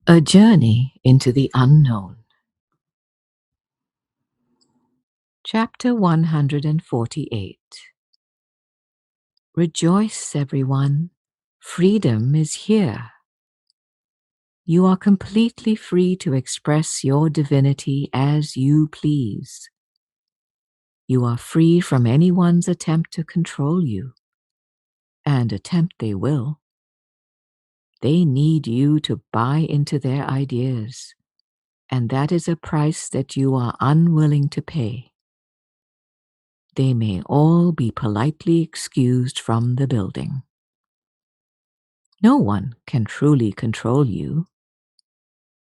A Journey into the Unknown. Chapter 148. Rejoice, everyone. Freedom is here. You are completely free to express your divinity as you please. You are free from anyone's attempt to control you, and attempt they will. They need you to buy into their ideas, and that is a price that you are unwilling to pay. They may all be politely excused from the building. No one can truly control you,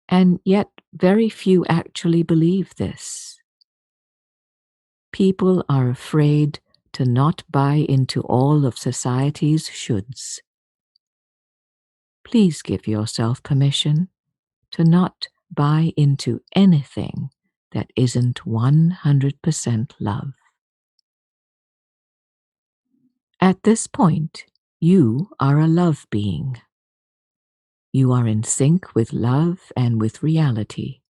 and yet very few actually believe this. People are afraid to not buy into all of society's shoulds. Please give yourself permission to not buy into anything that isn't 100% love. At this point, you are a love being. You are in sync with love and with reality.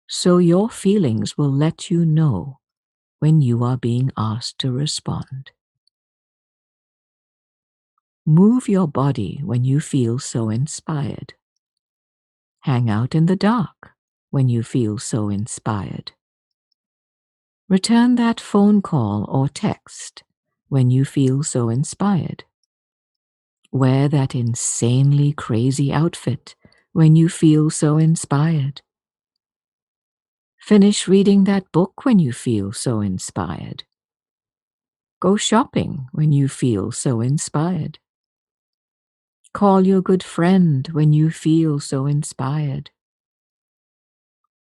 So your feelings will let you know when you are being asked to respond. Move your body when you feel so inspired. Hang out in the dark when you feel so inspired. Return that phone call or text when you feel so inspired. Wear that insanely crazy outfit when you feel so inspired. Finish reading that book when you feel so inspired. Go shopping when you feel so inspired. Call your good friend when you feel so inspired.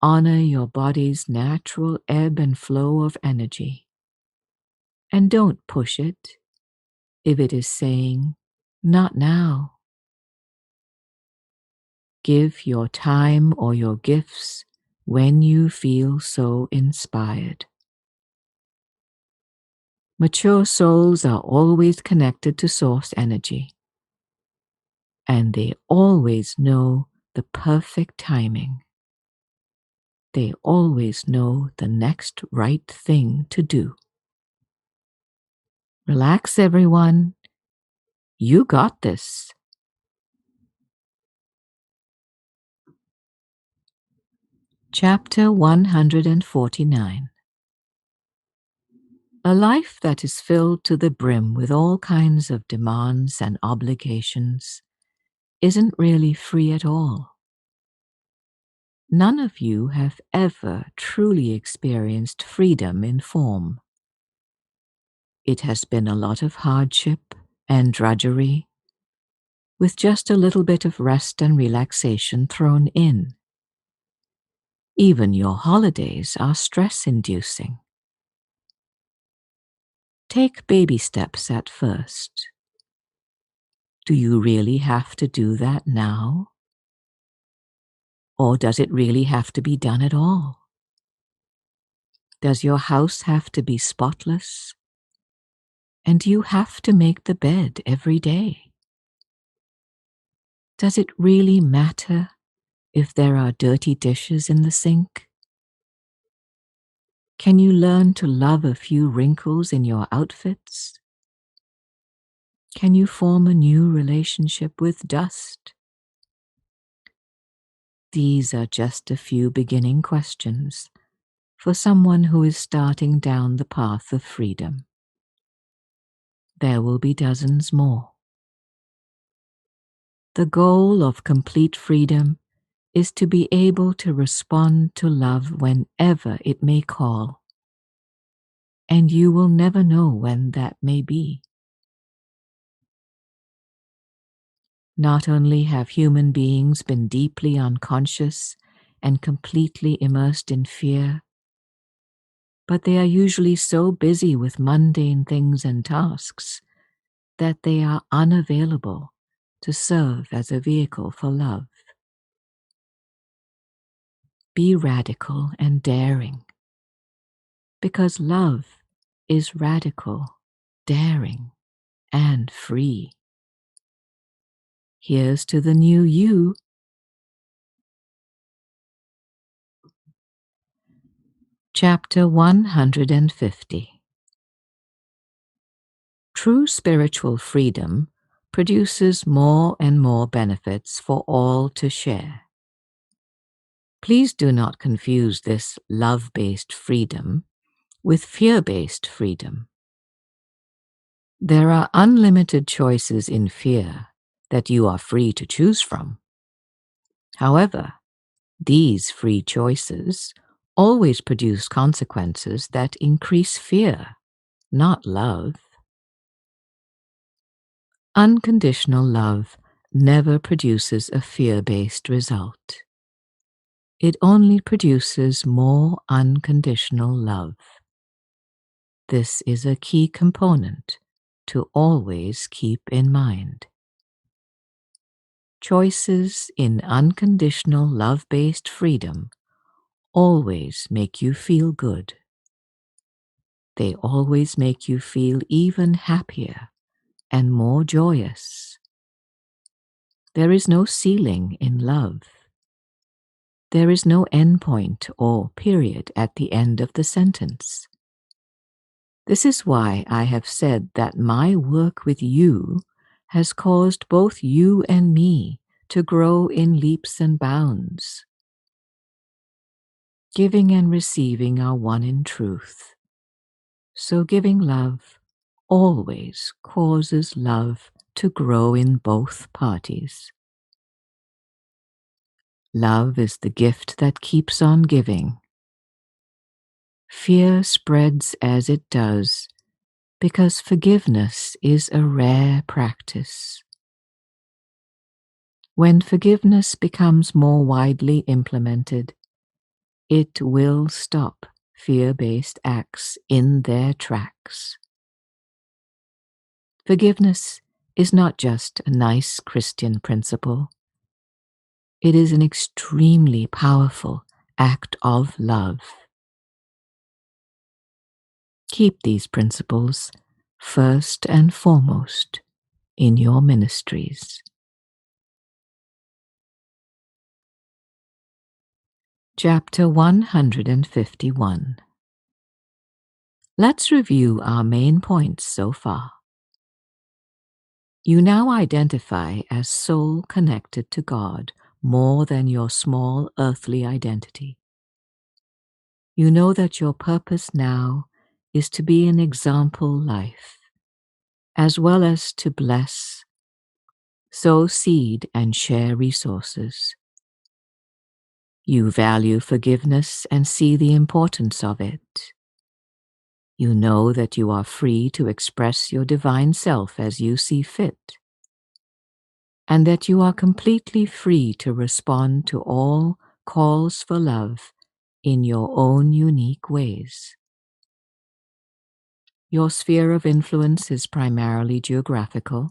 Honor your body's natural ebb and flow of energy. And don't push it if it is saying, "Not now." Give your time or your gifts when you feel so inspired. Mature souls are always connected to source energy, and they always know the perfect timing. They always know the next right thing to do. Relax, everyone. You got this. Chapter 149. A life that is filled to the brim with all kinds of demands and obligations isn't really free at all. None of you have ever truly experienced freedom in form. It has been a lot of hardship and drudgery, with just a little bit of rest and relaxation thrown in. Even your holidays are stress-inducing. Take baby steps at first. Do you really have to do that now? Or does it really have to be done at all? Does your house have to be spotless? And do you have to make the bed every day? Does it really matter if there are dirty dishes in the sink? Can you learn to love a few wrinkles in your outfits? Can you form a new relationship with dust? These are just a few beginning questions for someone who is starting down the path of freedom. There will be dozens more. The goal of complete freedom is to be able to respond to love whenever it may call, and you will never know when that may be. Not only have human beings been deeply unconscious and completely immersed in fear, but they are usually so busy with mundane things and tasks that they are unavailable to serve as a vehicle for love. Be radical and daring, because love is radical, daring, and free. Here's to the new you Chapter 150. True spiritual freedom produces more and more benefits for all to share. Please do not confuse this love-based freedom with fear-based freedom. There are unlimited choices in fear that you are free to choose from. However, these free choices always produce consequences that increase fear, not love. Unconditional love never produces a fear-based result. It only produces more unconditional love. This is a key component to always keep in mind. Choices in unconditional love-based freedom always make you feel good. They always make you feel even happier and more joyous. There is no ceiling in love. There is no endpoint or period at the end of the sentence. This is why I have said that my work with you has caused both you and me to grow in leaps and bounds. Giving and receiving are one in truth. So giving love always causes love to grow in both parties. Love is the gift that keeps on giving. Fear spreads as it does because forgiveness is a rare practice. When forgiveness becomes more widely implemented, it will stop fear-based acts in their tracks. Forgiveness is not just a nice Christian principle. It is an extremely powerful act of love. Keep these principles first and foremost in your ministries. Chapter 151. Let's review our main points so far. You now identify as soul connected to God more than your small earthly identity. You know that your purpose now is to be an example life, as well as to bless, sow seed, and share resources. You value forgiveness and see the importance of it. You know that you are free to express your divine self as you see fit, and that you are completely free to respond to all calls for love in your own unique ways. Your sphere of influence is primarily geographical,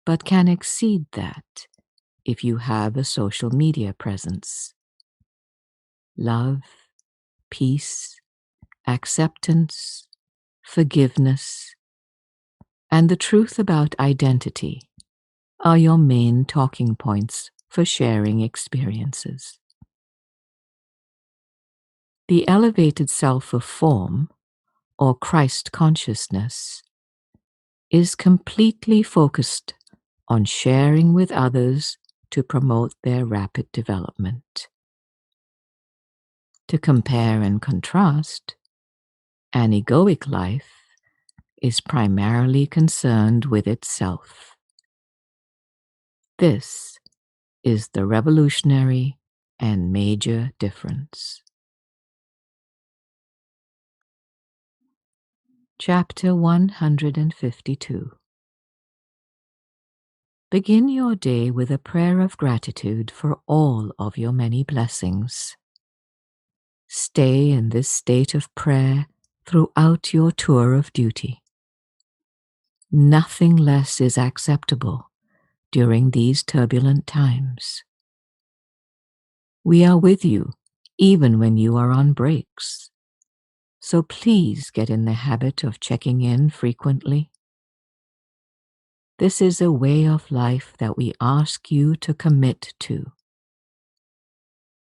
but can exceed that if you have a social media presence. Love, peace, acceptance, forgiveness, and the truth about identity are your main talking points for sharing experiences. The elevated self of form, or Christ consciousness, is completely focused on sharing with others to promote their rapid development. To compare and contrast, an egoic life is primarily concerned with itself. This is the revolutionary and major difference. Chapter 152. Begin your day with a prayer of gratitude for all of your many blessings. Stay in this state of prayer throughout your tour of duty. Nothing less is acceptable during these turbulent times. We are with you even when you are on breaks. So please get in the habit of checking in frequently. This is a way of life that we ask you to commit to.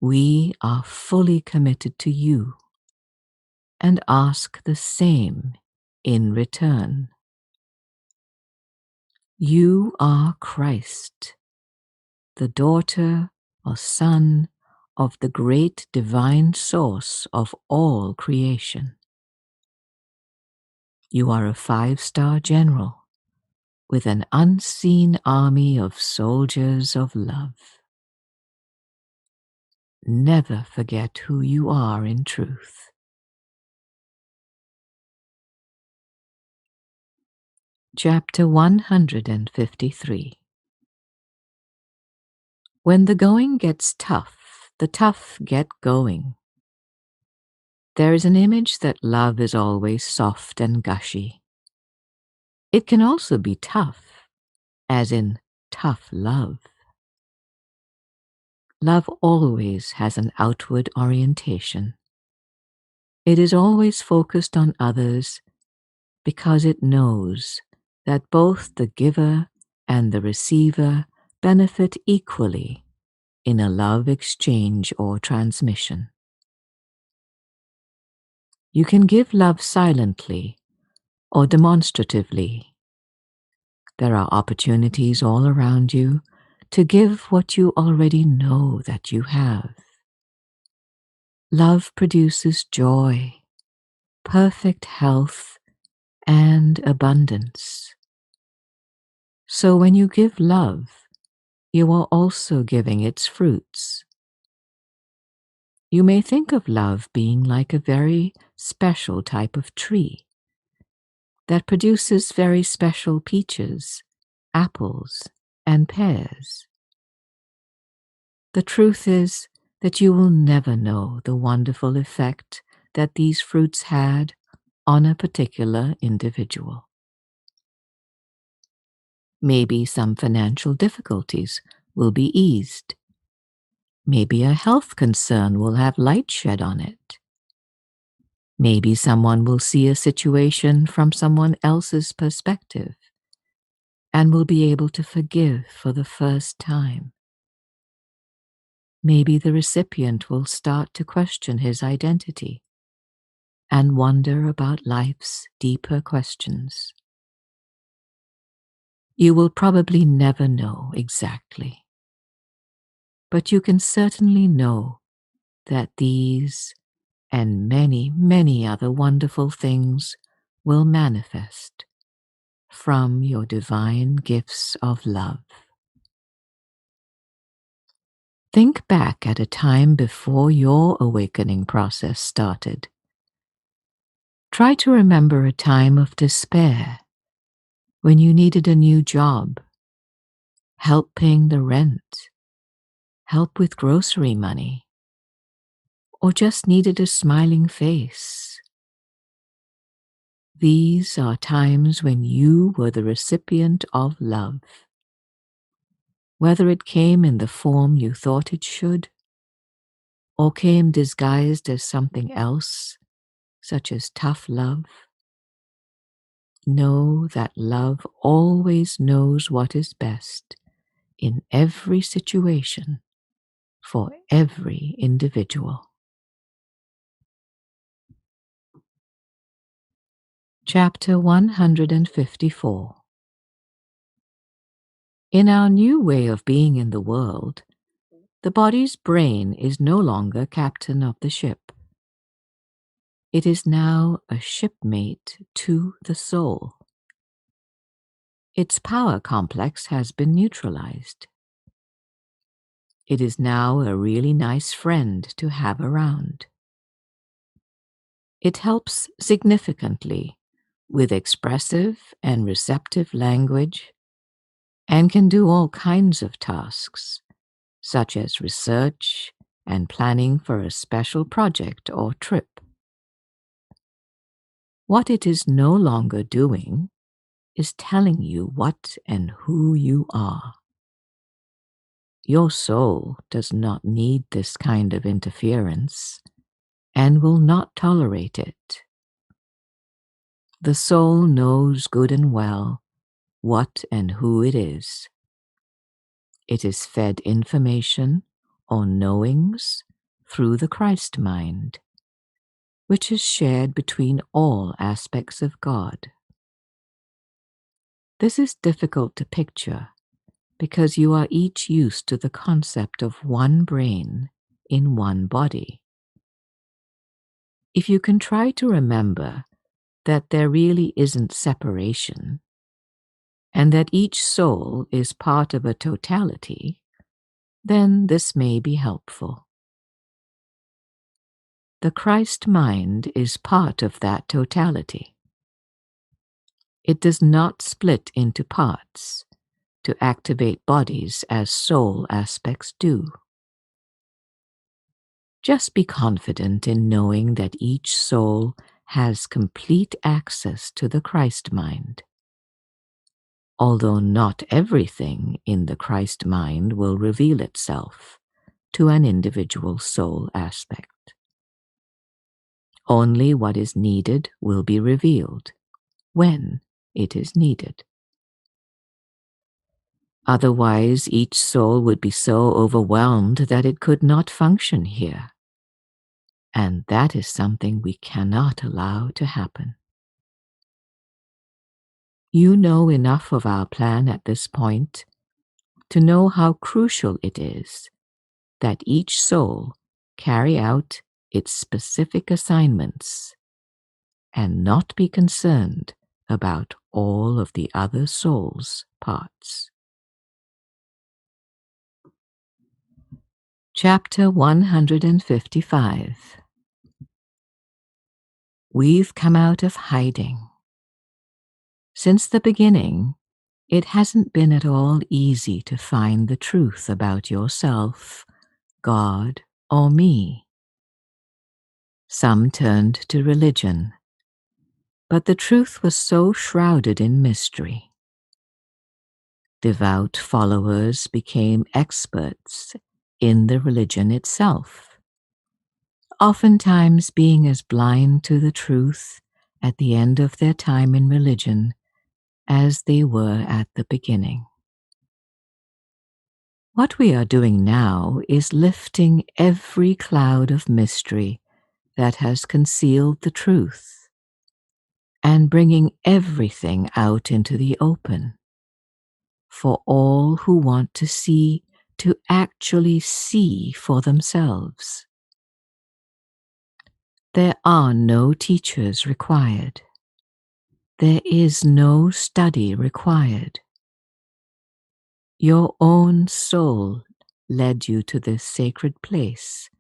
We are fully committed to you and ask the same in return. You are Christ, the daughter or son of the great divine source of all creation. You are a 5-star general with an unseen army of soldiers of love. Never forget who you are in truth. Chapter 153. When the going gets tough, the tough get going. There is an image that love is always soft and gushy. It can also be tough, as in tough love. Love always has an outward orientation. It is always focused on others because it knows that both the giver and the receiver benefit equally in a love exchange or transmission. You can give love silently or demonstratively. There are opportunities all around you to give what you already know that you have. Love produces joy, perfect health, and abundance. So when you give love, you are also giving its fruits. You may think of love being like a very special type of tree that produces very special peaches, apples, and pears. The truth is that you will never know the wonderful effect that these fruits had on a particular individual. Maybe some financial difficulties will be eased. Maybe a health concern will have light shed on it. Maybe someone will see a situation from someone else's perspective and will be able to forgive for the first time. Maybe the recipient will start to question his identity and wonder about life's deeper questions. You will probably never know exactly, but you can certainly know that these and many, many other wonderful things will manifest from your divine gifts of love. Think back at a time before your awakening process started. Try to remember a time of despair when you needed a new job, help paying the rent, help with grocery money, or just needed a smiling face. These are times when you were the recipient of love. Whether it came in the form you thought it should, or came disguised as something else, such as tough love, know that love always knows what is best in every situation for every individual. Chapter 154. In our new way of being in the world, the body's brain is no longer captain of the ship. It is now a shipmate to the soul. Its power complex has been neutralized. It is now a really nice friend to have around. It helps significantly with expressive and receptive language and can do all kinds of tasks, such as research and planning for a special project or trip. What it is no longer doing is telling you what and who you are. Your soul does not need this kind of interference and will not tolerate it. The soul knows good and well what and who it is. It is fed information or knowings through the Christ mind, which is shared between all aspects of God. This is difficult to picture because you are each used to the concept of one brain in one body. If you can try to remember that there really isn't separation, and that each soul is part of a totality, then this may be helpful. The Christ mind is part of that totality. It does not split into parts to activate bodies as soul aspects do. Just be confident in knowing that each soul has complete access to the Christ mind. Although not everything in the Christ mind will reveal itself to an individual soul aspect. Only what is needed will be revealed when it is needed. Otherwise, each soul would be so overwhelmed that it could not function here. And that is something we cannot allow to happen. You know enough of our plan at this point to know how crucial it is that each soul carry out its specific assignments and not be concerned about all of the other souls' parts. Chapter 155. We've come out of hiding. Since the beginning, it hasn't been at all easy to find the truth about yourself, God, or me. Some turned to religion, but the truth was so shrouded in mystery. Devout followers became experts in the religion itself, oftentimes being as blind to the truth at the end of their time in religion as they were at the beginning. What we are doing now is lifting every cloud of mystery that has concealed the truth and bringing everything out into the open for all who want to see to actually see for themselves. There are no teachers required. There is no study required. Your own soul led you to this sacred place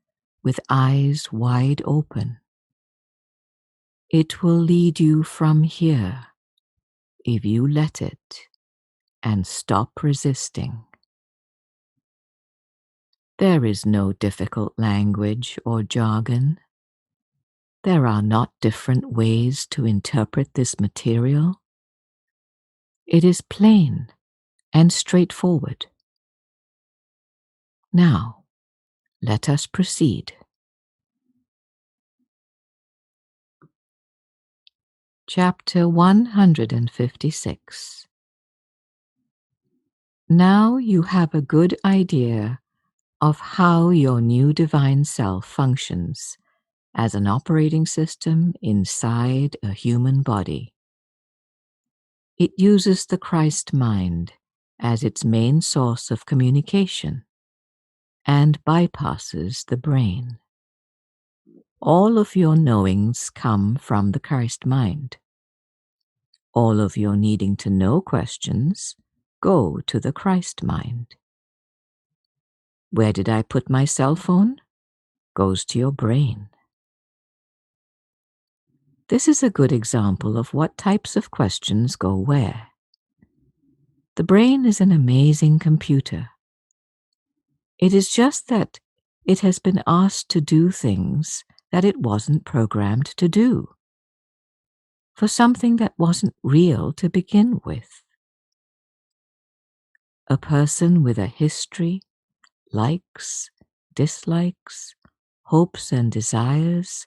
with eyes wide open. It will lead you from here if you let it and stop resisting. There is no difficult language or jargon. There are not different ways to interpret this material. It is plain and straightforward. Now, let us proceed. Chapter 156. Now you have a good idea of how your new divine self functions as an operating system inside a human body. It uses the Christ mind as its main source of communication and bypasses the brain. All of your knowings come from the Christ mind. All of your needing to know questions go to the Christ mind. Where did I put my cell phone? Goes to your brain. This is a good example of what types of questions go where. The brain is an amazing computer. It is just that it has been asked to do things that it wasn't programmed to do, for something that wasn't real to begin with. A person with a history, likes, dislikes, hopes and desires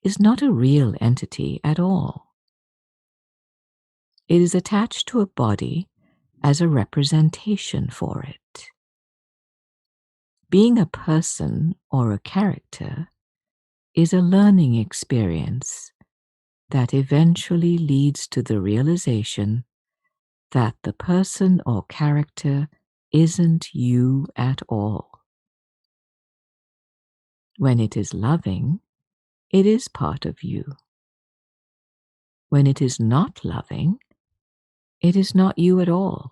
is not a real entity at all. It is attached to a body as a representation for it. Being a person or a character is a learning experience that eventually leads to the realization that the person or character isn't you at all. When it is loving, it is part of you. When it is not loving, it is not you at all.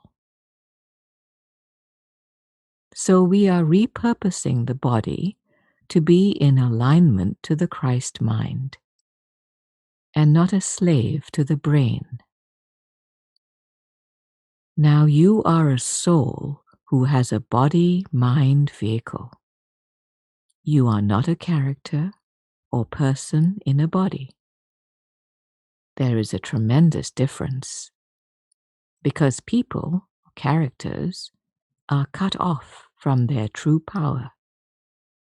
So we are repurposing the body to be in alignment to the Christ mind and not a slave to the brain. Now you are a soul who has a body-mind vehicle. You are not a character or person in a body. There is a tremendous difference because people, characters, are cut off from their true power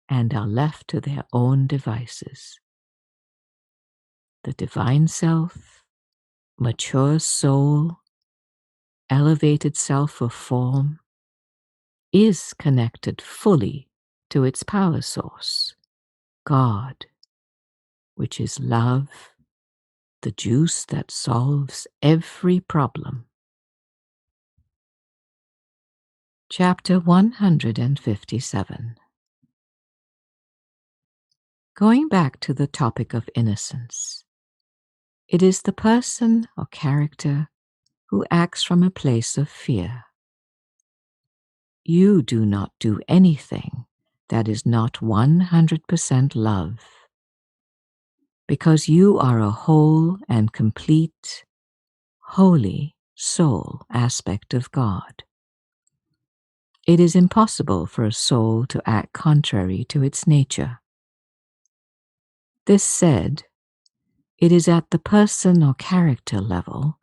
and are left to their own devices. The divine self, mature soul, elevated self of form, is connected fully to its power source, God, which is love, the juice that solves every problem. Chapter 157. Going back to the topic of innocence, it is the person or character who acts from a place of fear. You do not do anything that is not 100% love, because you are a whole and complete, holy soul aspect of God. It is impossible for a soul to act contrary to its nature. This said, it is at the person or character level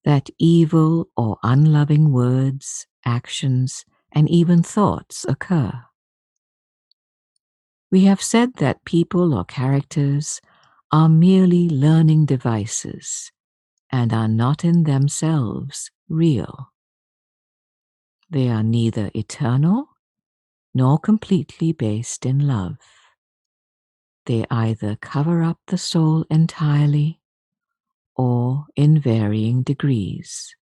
that evil or unloving words, actions, and even thoughts occur. We have said that people or characters are merely learning devices and are not in themselves real. They are neither eternal nor completely based in love. They either cover up the soul entirely or in varying degrees.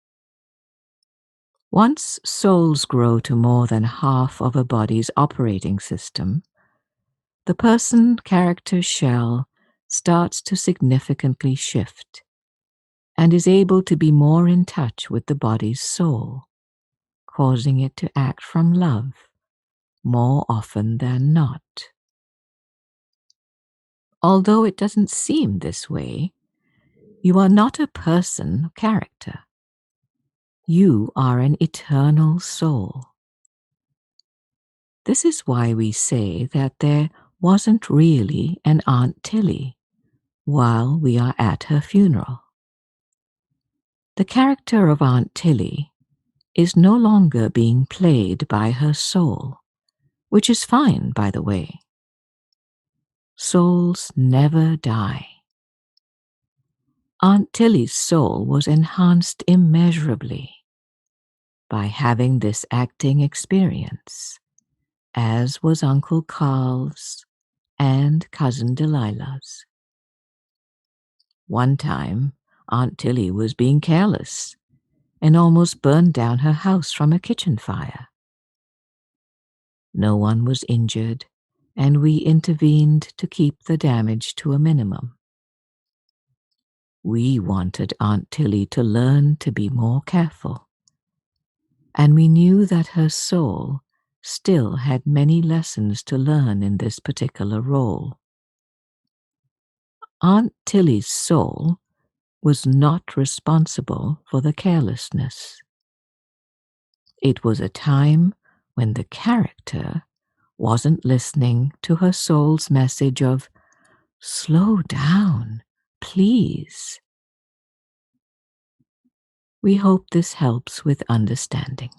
Once souls grow to more than half of a body's operating system, the person-character shell starts to significantly shift and is able to be more in touch with the body's soul, causing it to act from love more often than not. Although it doesn't seem this way, you are not a person character. You are an eternal soul. This is why we say that there wasn't really an Aunt Tilly while we are at her funeral. The character of Aunt Tilly is no longer being played by her soul, which is fine, by the way. Souls never die. Aunt Tilly's soul was enhanced immeasurably by having this acting experience, as was Uncle Carl's and Cousin Delilah's. One time, Aunt Tilly was being careless and almost burned down her house from a kitchen fire. No one was injured, and we intervened to keep the damage to a minimum. We wanted Aunt Tilly to learn to be more careful, and we knew that her soul still had many lessons to learn in this particular role. Aunt Tilly's soul was not responsible for the carelessness. It was a time when the character wasn't listening to her soul's message of, "Slow down, please." We hope this helps with understanding.